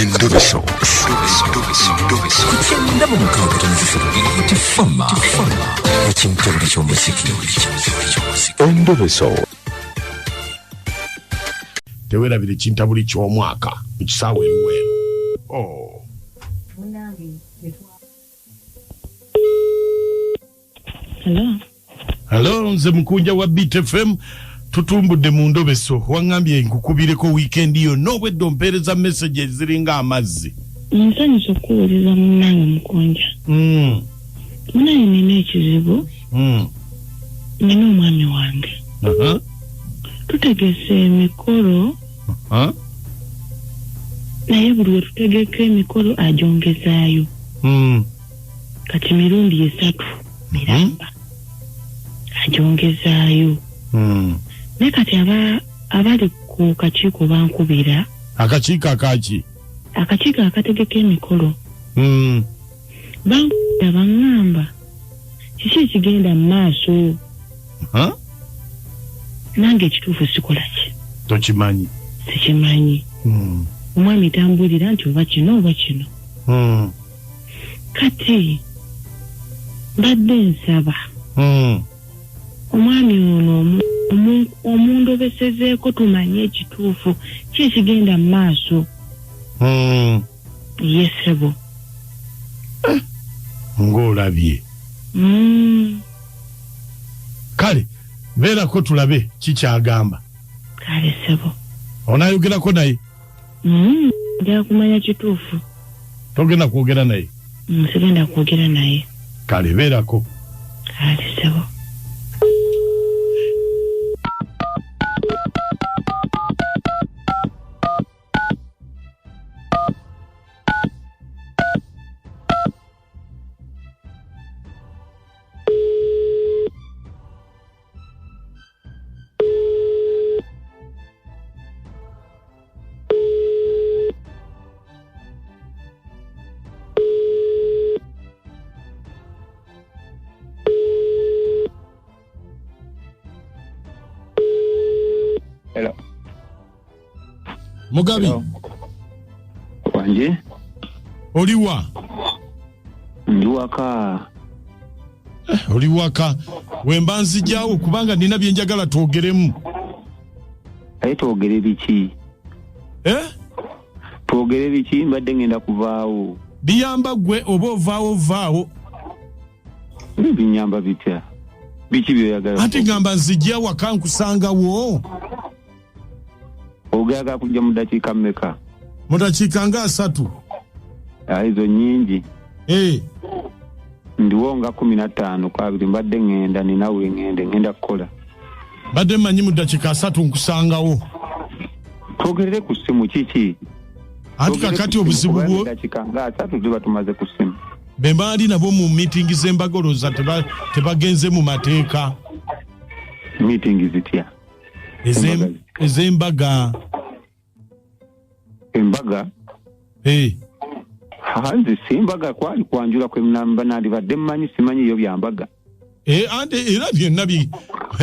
Endobeso. Kutenda mu mukaaga tifama. Ekintu buli ky'omuziki. Endobeso. Tewerabira ekintu buli ky'omwaka mu kisaawe eruweero. Hello, nze Mukunja wa Beat FM. Tutumbudde mu Ndobeso. Wangambye nkukubireko weekend yo n'obwedde ompeereza messages ziringa amazzi. Nsanyusa okuwuliriza munnange Mukunja. Munnange nina ekizibu. Nina omwami wange. Tutegese emikolo. Naye buli we tutegeka emikolo agyongezaayo. Kati mirundi 3 miramba. Agyongezaayo. Ne kati abali ku kakiiko bankubira. Akakiiko akaki? Akakiiko akategeka emikolo. Bankubira baŋŋamba kiki ekigenda mu maaso. Nange ekituufu sikola ki? Tokimanyi? Sikimanyi. Omwami tambulira nti oba kino oba kino. Kati mbadde nsaba omwami ono omundobesezeeko tumanye ekituufu ki ekigenda mu maaso. Yesebo ng'olabye. Kale beerako tulabe kikyagamba. Kale sebo onaayogerako naye? Njagala kumanya kituufu. Togenda kwogera naye? Sigenda kwogera naye. Kale beerako. Kale sebo. Mugabi. Wanje? Oliwa? Ndiwaka. Oliwaka. Wemba nzijaawo kubanga nina bye njagala twogeremu. Aye twogere biki? Twogere biki mbadde ngenda kuvaawo. Biyamba gwe oba ovaawo. Binyamba bitya? Biki byoyagala? Ate ngamba nzijaawo akankusangawo. Ogaga kujja mu dakiika mmeka? Mu dakiika nga 3. Izo nyingi. Ndiwo nga 15 kwabiri mbadde ngenda ninawe ngenda kukola. Badde manyi mu dakiika 3 nkusangawo. Twogerere ku ssimu kiki? Ati kakati obuzibu bwo dakiika nga 3 tuba tumaze ku ssimu. Bembaali nabo mu meeting z'embagoloza tebagenze mu mateeka. Meeting zitya? Ezembaga. Embaga? Hanzi simbaga kwali kwanjula kwe mnamba nali badde mmanyi simanyi iyo byambaga. Ante era byonna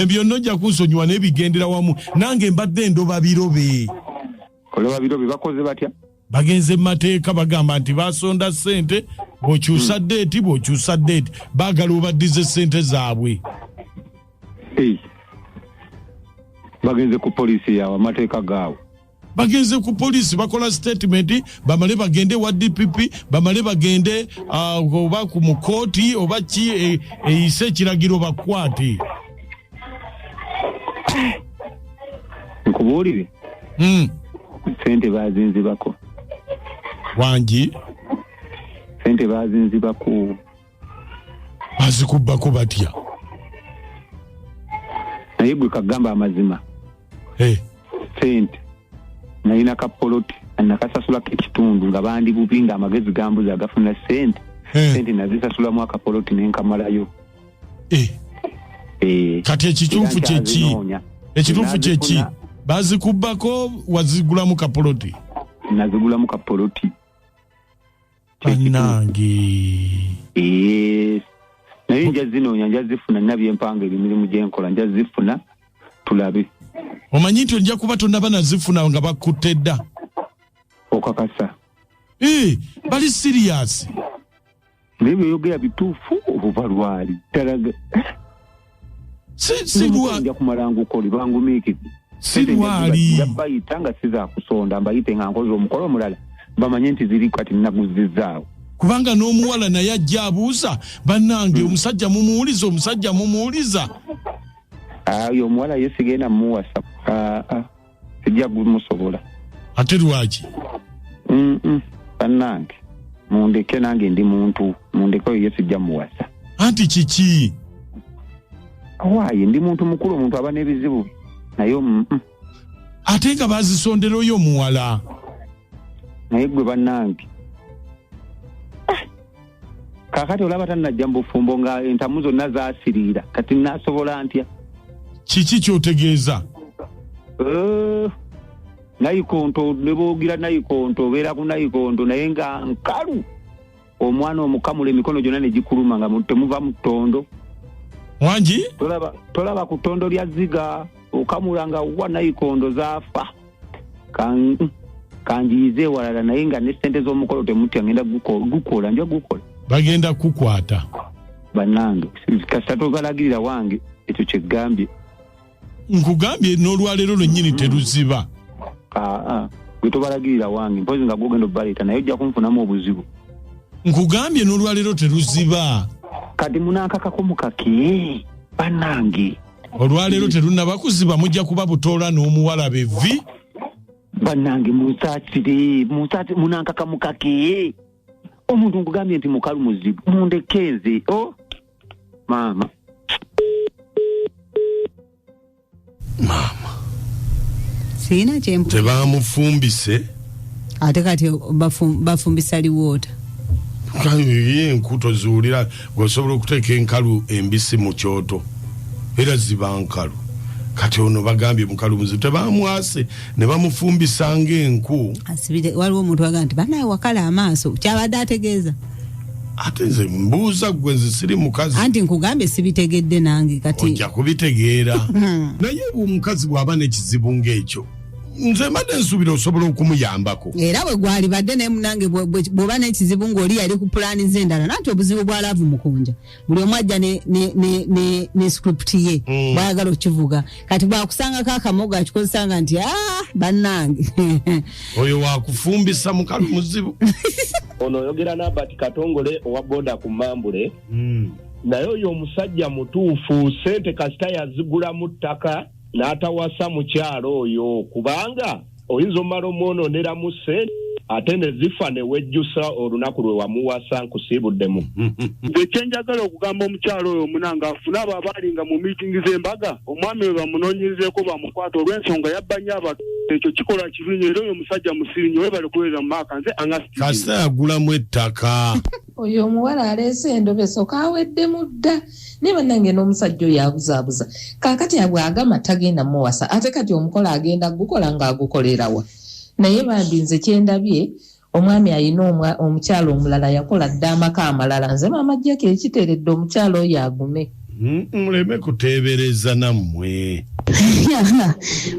byonna ojja kunsonyiwa n'ebigendera wamu nange mbadde ndoba birobe. Oloba birobe bakoze batya? Bagenze mu mateeka bagamba nti basonda ssente bw'okyusa ddeeti baagala obaddize ssente zaabwe. Bagenze ku polisi yawe amateeka gaawe. Bagenze ku polisi bakola statement bamale bagende wa DPP bamale bagende oba ku mukooti oba ki eyise ekiragiro bakwate. Nkubuulire? Sente bazinzibako. Wangi? Sente bazinzibako. Bazikubbako batya? Naye gwe kagamba amazima. Sente nalina kapoloti nakasasula ekitundu nga bandi bubi nga amagezi gambuza agafuna sente. Sente nazisasulamu akapoloti nenkamalayo. Kati ekituufu kyeki? Ekituufu kyeki? Bazikubbako wazigulamu kapoloti? Nazigulamu kapoloti. Nange. Naye njazinoonya njazifuna nabyempanga emirimu gyenkola njazifuna tulabe. Omanyi nti ojja kuba tonnaba nazifuna nga bakutte dda. Okakasa. bali serious. Maybe you get a bit too full of Valwari. Sidwali. Yakumarangu koli bangu miki. Sidwali. Bayitanga siza kusonda mbayitenga nkozo omukolo mulala. Bamanye nti ziri kati naguzizaawo. Kubanga n'omuwala naye ajja abuuza bannange omusajja mumuwuliza. Oyo omuwala ye sigenda muwasa. Sijja kumusobola. Ate lwaki? Bannange mundeke nange ndi muntu mundeke oyo ye sijja muwasa. Anti kiki? Waaye ndi muntu mukulu omuntu aba n'ebizibu naye ate nga bazisondera oyo muwala. Naye gwe bannange kakati olaba tanajja mbufumbo nga entamu zonna zaasiriira kati nasobola ntya? Kiki kyotegeeza? Nayikonto ne boogira nayikonto obeera ku nayikonto naye nga nkalu omwana omukamula emikono gyonna ne gikuluma nga temuva mu ttondo. Wangi? Tolaba ku ttondo lya ziga okamula nga wa nayikondo zaafa. Kanjiize walala naye nga ne ssente z'omukolo temutya ngenda gukola nja gukola. Bagenda kukwata. Bannange kasita balagirira wange ekyo kyegambye. Nkugambye n'olwaleero lwennyini teruziba. Gwe tobalagirira wange mpozi nga gwogenda obbaleeta naye ojja kunfunamu obuzibu. Nkugambye n'olwaleero teruziba. Kati munankakako mukake bannange. Olwaleero terunnaba kuziba mujja kuba butoola n'omuwala bevi. Bannange munsatire munankaka mukake. Omuntu nkugambye nti mukalu muzibu mundekenze. Maama. Sina chempo. Tebamufumbise. Ate kati bafumbisa liwota. Kanyi nkuto zuulira gosobola okuteeka enkalu embisi mu kyoto. Era ziba nkalu. Kati ono bagambye mukalu muzibu tebamwase ne bamufumbisa ng'enku. Asibire waliwo omuntu agamba nti banaye wakala amaaso kyabadde ategeeza. Ate nze mbuuza gwe nze siri mukazi. Anti nkugambe sibitegedde nange kati. Ojja kubitegeera. Naye omukazi bw'aba n'ekizibu ng'ekyo nze mbadde nsuubira osobola okumuyambako. Era bwe gwali badde ne munange bw'oba n'ekizibu ng'oli yali ku pulaani z'endala nanti obuzibu bwa laavu mukunja. Buli omu ajja ne script ye bwayagala okivuga. Kati bwakusangako akamogo akikozesanga nti bannange. Oyo wakufumbisa mukalu muzibu. Ono oyogera n'Abati Katongole owa boda ku Mambule. Naye oyo omusajja mutuufu ssente kasita yazigula mu ttaka n'atawasa mu kyalo oyo kubanga oyinza omala omwonoonera mu ssente ate ne zifa ne wejjusa olunaku lwe wamuwasa nkusiibuddemu. Nze kyenjagala okugamba omukyalo oyo omunanga afune abo abaalinga mu miitingi z'embaga omwami we bamunoonyerezeeko bamukwata olw'ensonga yabba nnyo abantu ekyo kikola kibi era oyo omusajja musirinyi webale kubeera mu maaka nze kasita yagulamu ettaka. Oyo omuwala aleese endobeso kaawedde mudda ne bannange n'omusajja oyo abuzaabuza kaakati abwagamba tagenda muwasa ate kati omukola agenda gukola ng'agukolerawa. Naye bambi nze kyendabye omwami ayina omukyalo omulala yakola dda amaka amalala nze maama ajjako ekiteeredde omukyalo oyo agume. Muleme kuteebereza nammwe.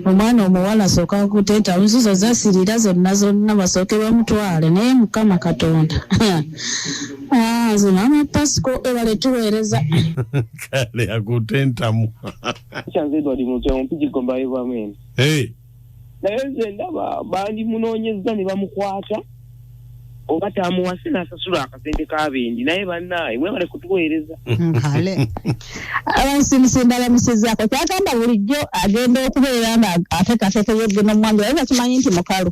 Omwana omuwala asooka akuteeta nzizo zasirira zonna basooke bamutwale naye Mukama Katonda. Nze maama Pasco ebale tuweereza. Kale akutentamu. Kyanze Edward Mutewa mpigi gomba evameni. Naye nze ndaba bandi munoonyezza ne bamukwata oba tamuwase n'asasula akasente k'abendi naye bannaye mwebale kutuweereza. Kale abansimisinde alamusizaako kyagamba bulijjo agenda okubeera nga ateekateeka yeggena omwange naye bakimanyi nti mukalu.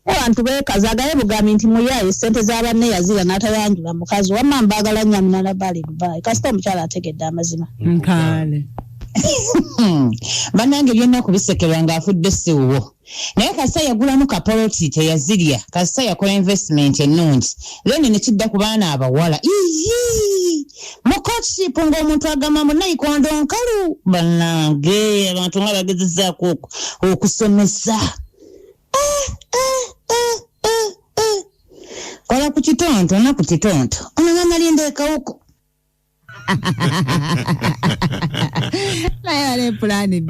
Abantu beekazagaye bugambi nti muyaaye ssente z'abanne yazira n'atayanjula mukazi wamma mbaagala nnyamina Nabali Dubai kasita omukyala ategedde amazima. Nkale. Bannange byonna kubisekerwa ng'afudde siwuwo. Naye kasita yagulamu kapoloti teyazirya kasita yakola investment ennungi leni ne kidda ku baana abawala mukotship ng'omuntu agamba munayikondo nkalu. Bannange abantu nga bagezezzaako okusomesa. Kola ku kitonto na ku kitonto onagamba linda ekawuko. Naye wale pulani